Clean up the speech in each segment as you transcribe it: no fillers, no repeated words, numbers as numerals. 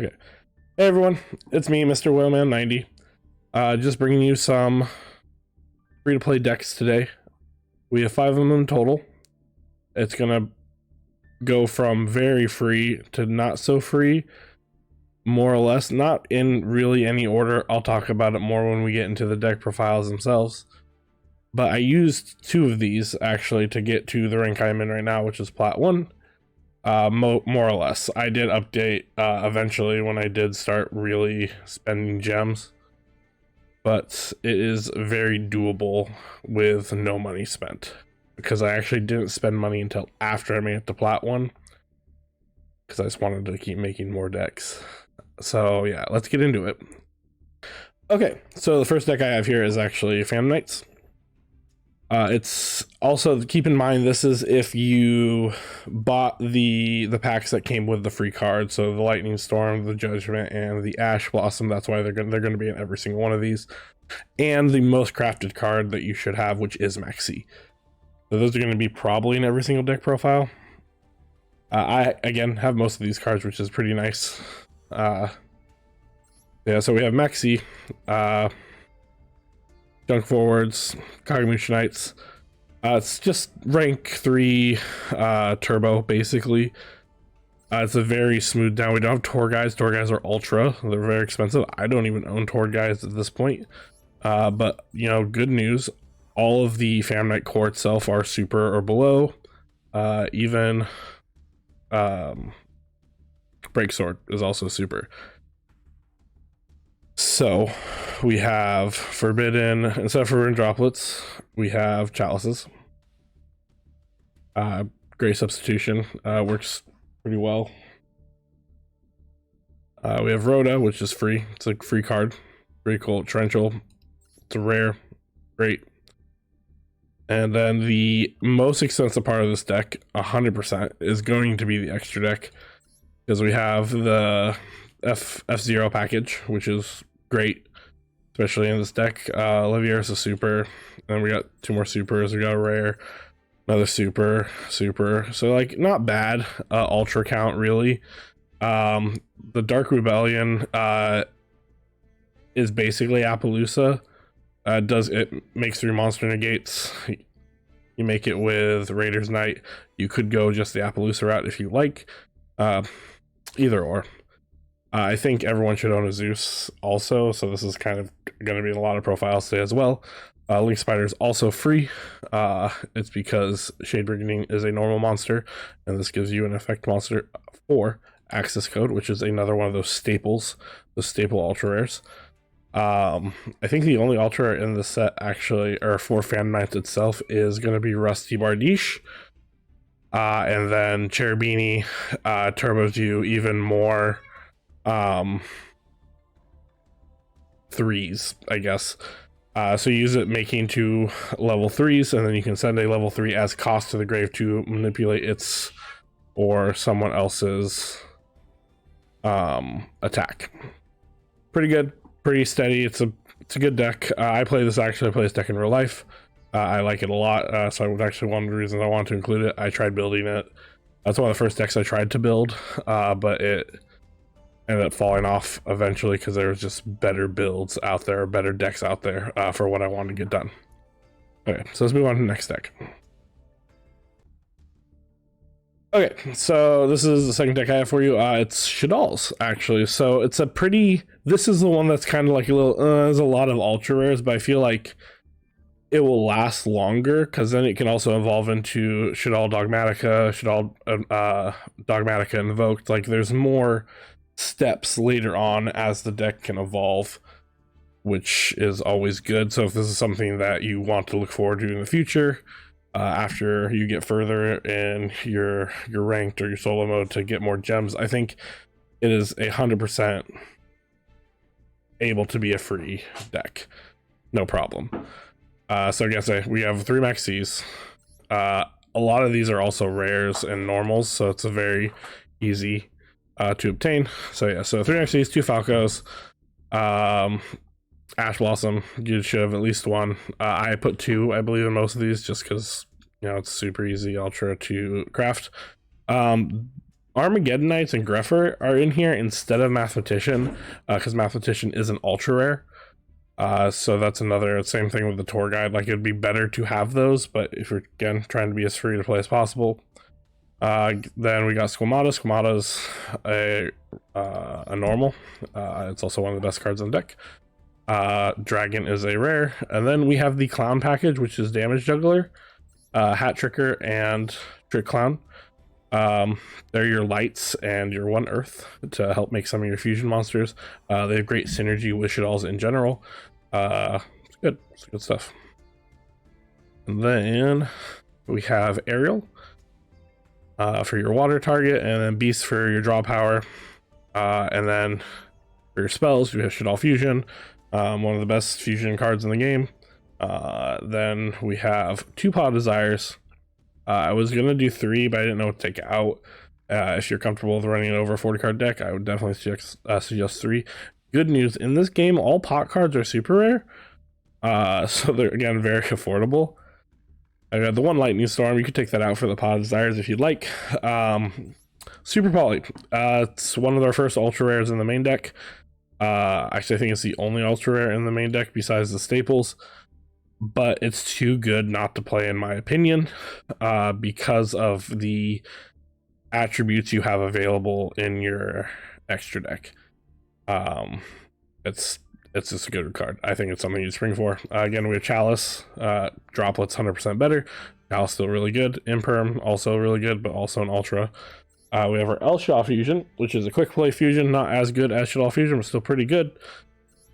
Okay. Hey everyone, it's me, Mr. Whaleman90. Just bringing you some free-to-play decks today. We have 5 of them in total. It's gonna go from very free to not so free, more or less. Not in really any order. I'll talk about it more when we get into the deck profiles themselves. But I used 2 of these actually to get to the rank I'm in right now, which is Plat 1. More or less. I did update eventually when I did start really spending gems, but it is very doable with no money spent, because I actually didn't spend money until after I made it to Plat 1, because I just wanted to keep making more decks. So yeah, let's get into it. Okay, so the first deck I have here is actually Phantom Knights. It's also, keep in mind, this is if you bought the packs that came with the free card, so the Lightning Storm, the Judgment, and the Ash Blossom. That's why they're going to be in every single one of these, and the most crafted card that you should have, which is Maxi. So those are going to be probably in every single deck profile. I again have most of these cards, which is pretty nice. Yeah, so we have Maxi, Junk Forwards, Kagemusha Knights. It's just rank 3 turbo, basically. It's a very smooth down. We don't have Tour Guides. Tour Guides are ultra. They're very expensive. I don't even own Tour Guides at this point. But, you know, good news. All of the Phantom Knight core itself are super or below. Even Break Sword is also super. So we have Forbidden, instead of Forbidden Droplets, we have Chalices. Great substitution, works pretty well. We have Rhoda, which is free. It's a free card. Pretty cool. Torrential. It's a rare. Great. And then the most expensive part of this deck, 100%, is going to be the extra deck, because we have the F0 package, which is great, especially in this deck. Olivier is a super, and we got 2 more supers. We got a rare, another super. So like, not bad. Ultra count, really. The Dark Rebellion is basically Appaloosa. It makes 3 monster negates. You make it with Raider's Knight. You could go just the Appaloosa route if you like. Either or. I think everyone should own a Zeus also, so this is kind of going to be in a lot of profiles today as well. Link Spider is also free. It's because Shade Brigading is a normal monster, and this gives you an effect monster for Access Code, which is another one of those staples, the staple ultra rares. I think the only ultra rare in the set, actually, or for Phantom Knights itself, is going to be Rusty Bardiche. And then Cherubini turbos you even more 3s, I guess. So you use it making 2 level 3s, and then you can send a level 3 as cost to the grave to manipulate its or someone else's attack. Pretty good, pretty steady. It's a good deck. I play this deck in real life. I like it a lot, so actually one of the reasons I wanted to include it. I tried building it. That's one of the first decks I tried to build, but it ended up falling off eventually because there was just better builds out there, better decks out there for what I wanted to get done. Okay, so let's move on to the next deck. Okay, so this is the second deck I have for you. It's Shadal's, actually. So it's a pretty... This is the one that's kind of like a little... there's a lot of ultra rares, but I feel like it will last longer, because then it can also evolve into Shadal Dogmatica, Shadal Dogmatica Invoked. Like, there's more steps later on as the deck can evolve, which is always good. So if this is something that you want to look forward to in the future, after you get further in your ranked or your solo mode to get more gems, I think it is 100% able to be a free deck, no problem. So I guess we have 3 Maxis. A lot of these are also rares and normals, so it's a very easy to obtain. So yeah, so 3 Maxis, 2 Falcos, Ash Blossom. You should have at least 1. I put 2, I believe, in most of these, just because, you know, it's super easy ultra to craft. On Armageddonites and Greffer are in here instead of Mathematician, because Mathematician is an ultra rare. So that's another, same thing with the tour guide. Like, it'd be better to have those, but if you're, again, trying to be as free to play as possible. Then we got Squamata. Squamata's a normal. It's also one of the best cards on the deck. Dragon is a rare. And then we have the Clown package, which is Damage Juggler, Hat Tricker, and Trick Clown. They're your lights and your 1 earth to help make some of your fusion monsters. They have great synergy with Shadalls in general. It's good. It's good stuff. And then we have Aerial for your water target, and then Beast for your draw power. And then for your spells, we have Shadal Fusion, one of the best fusion cards in the game. Then we have 2 Paw Desires. I was gonna do 3, but I didn't know what to take out. If you're comfortable with running it over a 40 card deck, I would definitely suggest 3. Good news, in this game, all pot cards are super rare. So they're, again, very affordable. I got the 1 Lightning Storm. You could take that out for the Paw Desires if you'd like. Super Poly. It's one of our first ultra rares in the main deck. Actually, I think it's the only ultra rare in the main deck besides the staples. But it's too good not to play, in my opinion, because of the attributes you have available in your extra deck. It's just a good card. I think it's something you spring for. Again, we have Chalice, droplets 100% better. Chalice still really good. Imperm also really good, but also an ultra. We have our Shadal Fusion, which is a quick play fusion, not as good as Shadal Fusion, but still pretty good.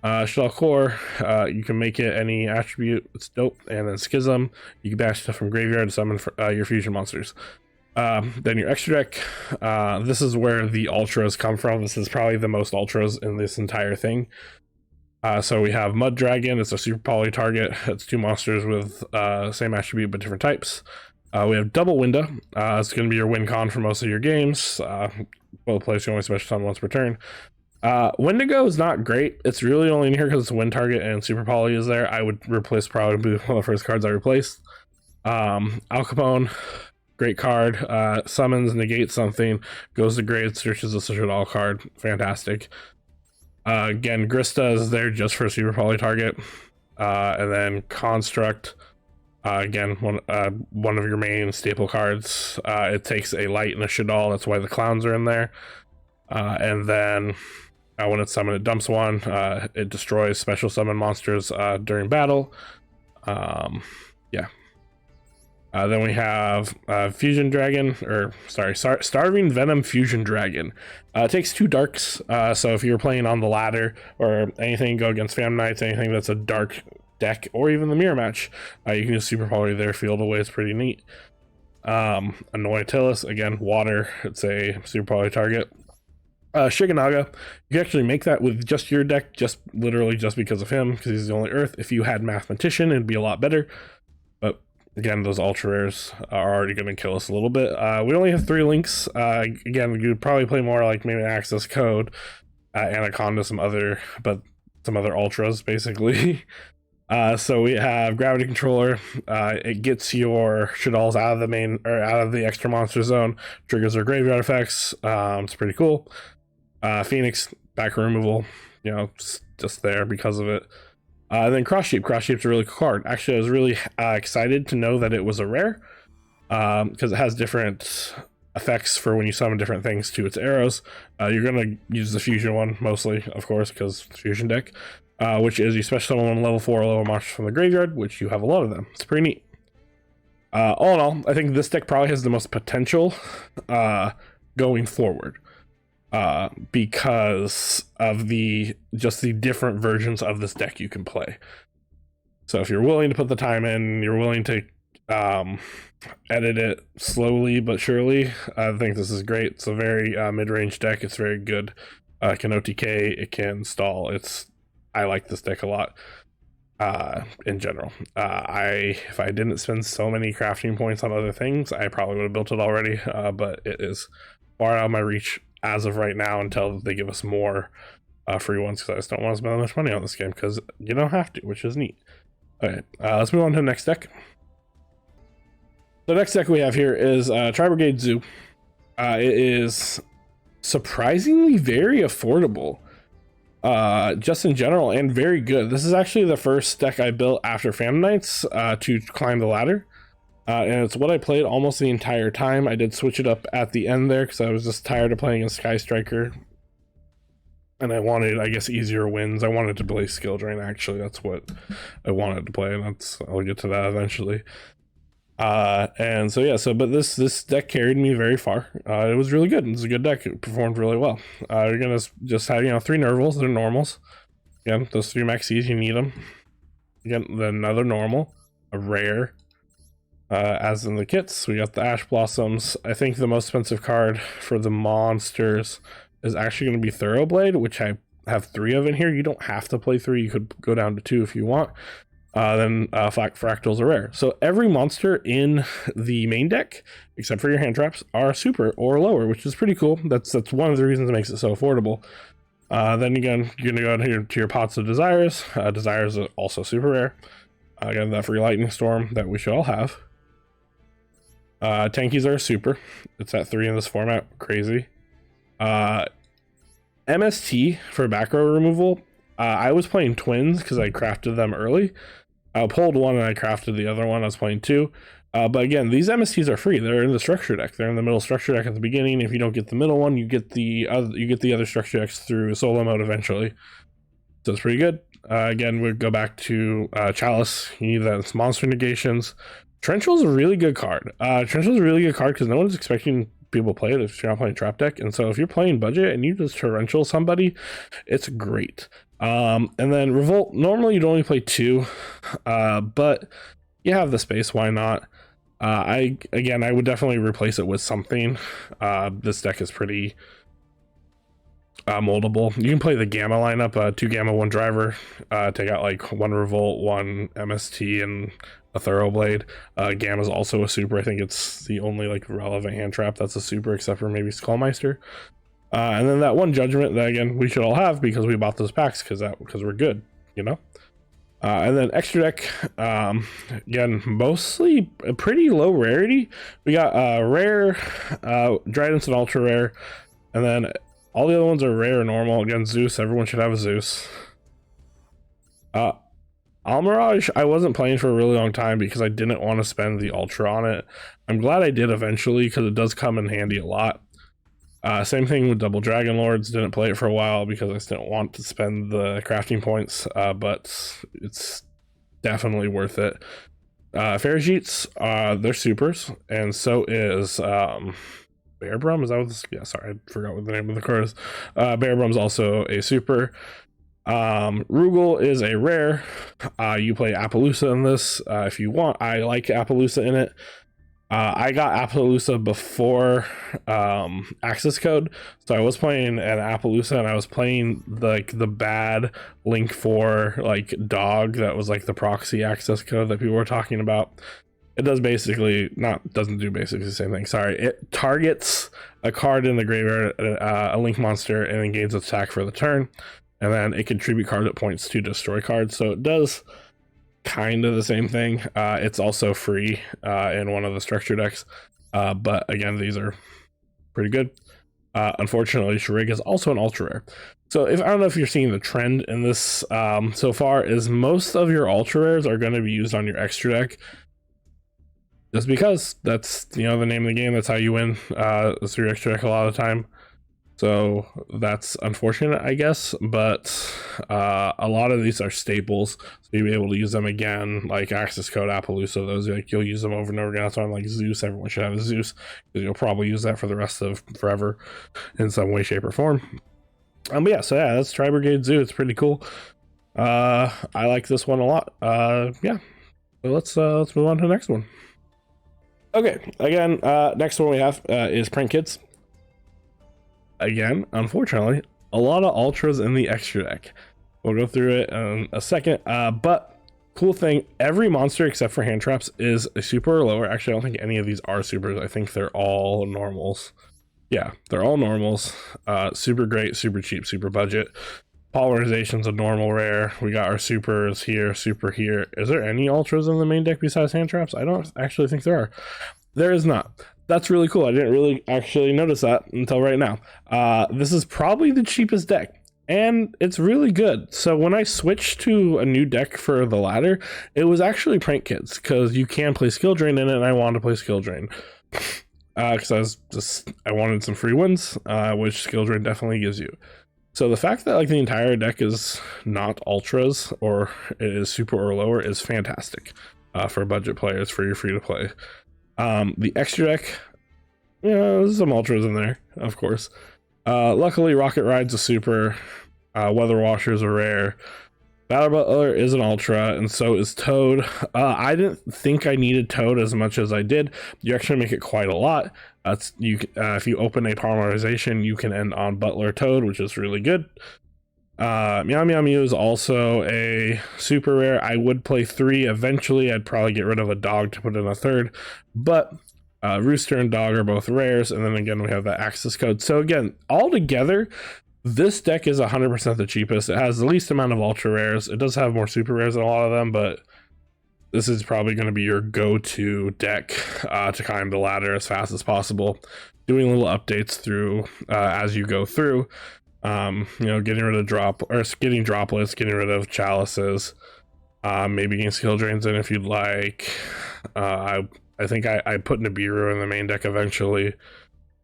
Shadal Core, you can make it any attribute. It's dope. And then Schism, you can bash stuff from graveyard to summon your fusion monsters. Then your extra deck, this is where the ultras come from. This is probably the most ultras in this entire thing. So we have Mud Dragon. It's a super poly target. It's 2 monsters with same attribute but different types. We have Double Winda. It's going to be your win con for most of your games. Both players can only special summon once per turn. Wendigo is not great. It's really only in here because it's a win target and Super Poly is there. I would replace, probably one of the first cards I replaced. Al Capone, great card. Summons, negates something, goes to grade, searches a Shadal card. Fantastic. Again, Grista is there just for a Super Poly target. And then Construct, again, one of your main staple cards. It takes a light and a Shadal. That's why the clowns are in there. And then when it's summoned, it dumps 1. It destroys special summon monsters during battle. Yeah. Then we have Fusion Dragon, Starving Venom Fusion Dragon. It takes 2 darks, so if you're playing on the ladder or anything, go against Phantom Knights, anything that's a dark deck, or even the mirror match, you can just Super Poly their field away. It's pretty neat. Anointilus, again, water. It's a Super Poly target. Shiganaga, you can actually make that with just your deck, literally just because of him, because he's the only earth. If you had Mathematician, it'd be a lot better. But again, those ultra rares are already going to kill us a little bit. We only have 3 links. Again, you'd probably play more like maybe Access Code, Anaconda, some other ultras, basically. So we have Gravity Controller. It gets your Shadalls out of the main, or out of the extra monster zone, triggers their graveyard effects. It's pretty cool. Phoenix, back removal, just there because of it. Then Cross Sheep. Cross Sheep's a really cool card. Actually, I was really excited to know that it was a rare, because it has different effects for when you summon different things to its arrows. You're going to use the Fusion one mostly, of course, because Fusion deck, which is you special summon 1 level 4 or lower monsters from the graveyard, which you have a lot of them. It's pretty neat. All in all, I think this deck probably has the most potential going forward. Because of the different versions of this deck you can play. So if you're willing to put the time in, you're willing to edit it slowly but surely, I think this is great. It's a very mid-range deck. It's very good. It can OTK, it can stall. I like this deck a lot in general. If I didn't spend so many crafting points on other things, I probably would have built it already, but it is far out of my reach as of right now until they give us more free ones, because I just don't want to spend that much money on this game, because you don't have to, which is neat. Okay, let's move on to the next deck. The next deck we have here is Brigade Zoo. It is surprisingly very affordable, just in general, and very good. This is actually the first deck I built after Phantom Knights to climb the ladder. And it's what I played almost the entire time. I did switch it up at the end there because I was just tired of playing a Sky Striker. And I wanted, I guess, easier wins. I wanted to play Skill Drain, actually. That's what I wanted to play, and I'll get to that eventually. And so yeah, but this deck carried me very far. It was really good. It was a good deck. It performed really well. You're gonna just have 3 Nervals. They're normals. Again, those 3 Maxis, you need them. Again, then another normal, a rare. As in the kits, we got the Ash Blossoms. I think the most expensive card for the monsters is actually going to be Thoroughblade, which I have 3 of in here. You don't have to play 3. You could go down to 2 if you want. Then Fractals are rare. So every monster in the main deck, except for your hand traps, are super or lower, which is pretty cool. That's one of the reasons it makes it so affordable. Then again, you're going to go here to your Pots of Desires. Desires are also super rare. Again, that free Lightning Storm that we should all have. Tankies are super. It's at 3 in this format. Crazy. MST for back row removal. I was playing twins because I crafted them early. I pulled one and I crafted the other one. I was playing 2. But again, these MSTs are free. They're in the structure deck. They're in the middle structure deck at the beginning. If you don't get the middle one, you get the other structure decks through solo mode eventually. So it's pretty good. Again, we go back to Chalice. You need that monster negations. Trenchal is a really good card. Trenchal is a really good card because no one's expecting people to play it if you're not playing trap deck. And so if you're playing budget and you just torrential somebody, it's great. And then Revolt, normally you'd only play 2, but you have the space, why not? I would definitely replace it with something. This deck is pretty moldable. You can play the Gamma lineup, 2 Gamma, 1 Driver, take out like 1 Revolt, 1 MST, and a Thoroughblade. Gamma is also a super. I think it's the only like relevant hand trap that's a super, except for maybe Skullmeister. And then that 1 Judgment that again we should all have because we bought those packs because we're good, you know. And then extra deck, again, mostly a pretty low rarity. We got rare, Dryden's and ultra rare, and then all the other ones are rare or normal. Again, Zeus, everyone should have a Zeus. Almirage, I wasn't playing for a really long time because I didn't want to spend the ultra on it. I'm glad I did eventually because it does come in handy a lot. Same thing with Double Dragon Lords. Didn't play it for a while because I just didn't want to spend the crafting points, but it's definitely worth it. Ferrojeets, they're supers, and so is Bearbrum. Is that what this? Yeah, sorry, I forgot what the name of the card is. Bearbrum's also a super. Rugal is a rare. You play Appaloosa in this if you want. I like Appaloosa in it. I got Appaloosa before access code, so I was playing an Appaloosa and I was playing like the bad Link 4 like dog that was like the proxy access code that people were talking about. It does basically doesn't do basically the same thing. Sorry, it targets a card in the graveyard, a Link monster, and then gains attack for the turn, and then it can tribute card at points to destroy cards. So it does kind of the same thing. It's also free in one of the structure decks, but again, these are pretty good. Unfortunately, Shrig is also an ultra rare. So I don't know if you're seeing the trend in this so far, is most of your ultra rares are going to be used on your extra deck. Just because that's, the name of the game. That's how you win. It's your extra deck a lot of the time. So that's unfortunate, I guess. But a lot of these are staples. So you'll be able to use them again, like access code, Appaloosa. Those, like, you'll use them over and over again. That's why I'm like Zeus. Everyone should have a Zeus, because you'll probably use that for the rest of forever in some way, shape, or form. But yeah, so yeah, that's Tri Brigade Zoo. It's pretty cool. I like this one a lot. Yeah. So let's move on to the next one. Okay, again, next one we have is Prank Kids. Again, unfortunately, a lot of ultras in the extra deck. We'll go through it in a second, but cool thing, every monster except for hand traps is a super or lower. Actually, I don't think any of these are supers. I think they're all normals. Yeah, they're all normals. Super great, super cheap, super budget. Polarization's a normal rare. We got our supers here, super here. Is there any ultras in the main deck besides hand traps? I don't actually think there are. There is not. That's really cool. I didn't really actually notice that until right now. This is probably the cheapest deck, and it's really good. So when I switched to a new deck for the ladder, it was actually Prank Kids, because you can play Skill Drain in it, and I wanted to play Skill Drain. Because I wanted some free wins, which Skill Drain definitely gives you. So the fact that like the entire deck is not ultras or it is super or lower is fantastic for budget players, for your free to play. The extra deck, yeah, there's some ultras in there, of course. Luckily, Rocket Ride's a super, Weather Washer's a rare, Battle Butler is an ultra, and so is Toad. I didn't think I needed Toad as much as I did. You actually make it quite a lot. If you open a polymerization, you can end on Butler Toad, which is really good. Meow Meow Mew is also a super rare. I would play 3 eventually. I'd probably get rid of a dog to put in a third, but Rooster and Dog are both rares, and then again we have the access code. So again, all together, this deck is 100% the cheapest. It has the least amount of ultra rares. It does have more super rares than a lot of them, but this is probably going to be your go-to deck to climb the ladder as fast as possible, doing little updates through as you go through. You know, getting rid of getting droplets, getting rid of chalices, maybe getting skill drains in if you'd like. I think I put Nibiru in the main deck eventually,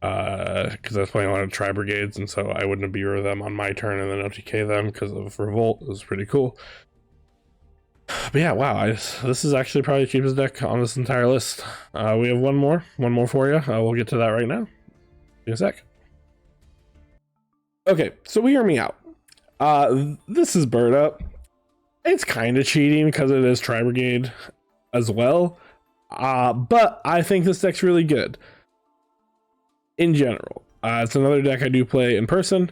because I was playing a lot of Tri Brigades, and so I would Nibiru them on my turn and then OTK them because of Revolt. It was pretty cool. But yeah, wow, this is actually probably the cheapest deck on this entire list. We have one more for you. We'll get to that right now. In a sec. Okay, so we hear me out. This is Bird Up. It's kind of cheating because it is Tri Brigade as well. But I think this deck's really good in general. It's another deck I do play in person.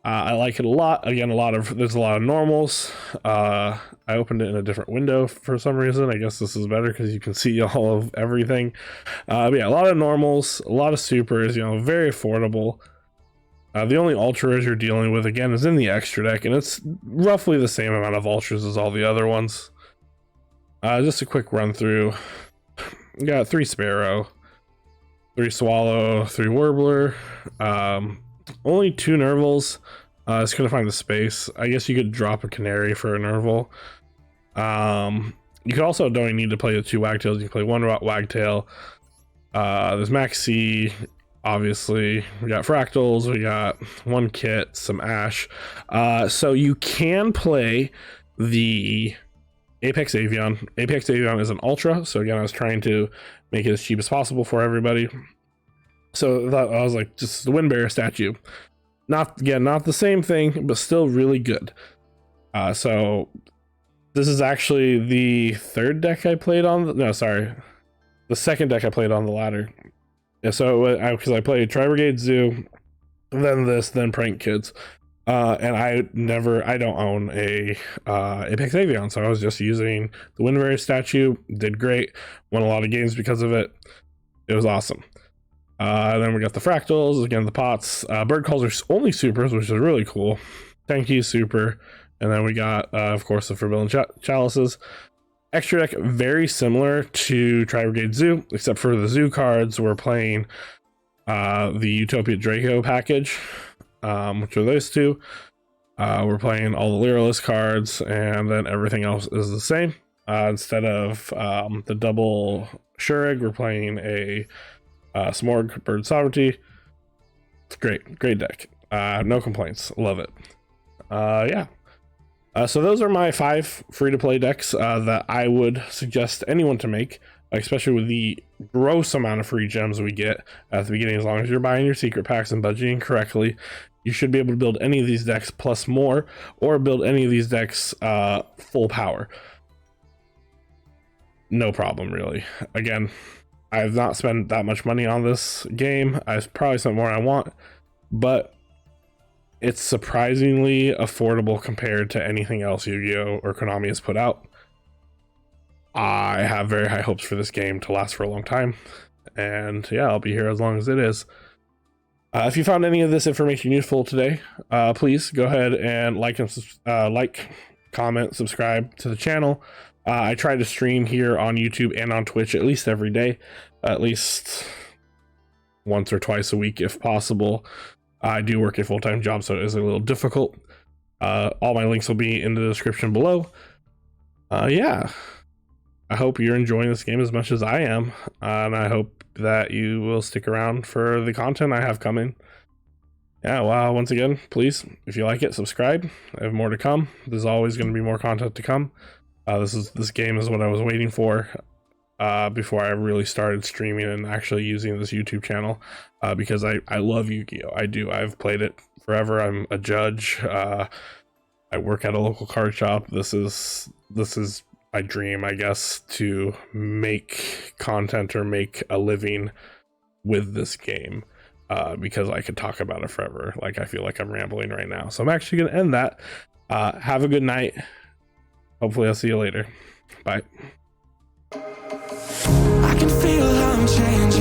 I like it a lot. Again, there's a lot of normals. I opened it in a different window for some reason. I guess this is better because you can see all of everything. But yeah, a lot of normals, a lot of supers, you know, very affordable. The only ultras you're dealing with, again, is in the extra deck, and it's roughly the same amount of ultras as all the other ones. Just a quick run through. You got 3 Sparrow, 3 Swallow, 3 Warbler, only 2 Nervals. Just couldn't find the space. I guess you could drop a Canary for a Nerval. You could also don't even need to play the 2 Wagtails. You can play 1 Wagtail. There's Maxi, obviously. We got Fractals. We got 1 Kit, some Ash. So you can play the Apex Avian. Apex Avian is an ultra, so again, I was trying to make it as cheap as possible for everybody. So I was like, just the Wind Bearer statue. Not the same thing, but still really good. So this is actually the 3rd deck I played on. The 2nd deck I played on the ladder. Yeah, so because I played Tri Brigade Zoo, then this, then Prank Kids. And I don't own a Apex Avian, so I was just using the Wind Bearer statue. Did great, won a lot of games because of it. It was awesome. Then we got the Fractals, again the pots. Bird Calls are only supers, which is really cool. Tanky super, and then we got of course the Forbidden Chalices. Extra deck very similar to Tri Brigade Zoo, except for the Zoo cards. We're playing the Utopia Draco package, which are those 2. We're playing all the Lyralist cards, and then everything else is the same. Instead of the double Shurig, we're playing a Smorg Bird Sovereignty. It's great deck. No complaints, love it. Yeah. So those are my 5 free-to-play decks that I would suggest anyone to make, especially with the gross amount of free gems we get at the beginning. As long as you're buying your secret packs and budgeting correctly, you should be able to build any of these decks plus more, or build any of these decks full power. No problem, really. Again, I have not spent that much money on this game. I've probably spent more than I want, but it's surprisingly affordable compared to anything else Yu-Gi-Oh! Or Konami has put out. I have very high hopes for this game to last for a long time, and yeah, I'll be here as long as it is. If you found any of this information useful today, please go ahead and like, comment, subscribe to the channel. I try to stream here on YouTube and on Twitch at least every day, at least once or twice a week if possible. I do work a full-time job, so it is a little difficult. All my links will be in the description below. Yeah, I hope you're enjoying this game as much as I am, and I hope that you will stick around for the content I have coming. Yeah, well, once again, please, if you like it, subscribe. I have more to come. There's always going to be more content to come. This game is what I was waiting for before I really started streaming and actually using this YouTube channel, because I love Yu-Gi-Oh! I do. I've played it forever. I'm a judge. I work at a local card shop. This is my dream, I guess, to make content or make a living with this game, because I could talk about it forever. Like, I feel like I'm rambling right now, so I'm actually going to end that. Have a good night. Hopefully I'll see you later. Bye. I can feel how I'm changing.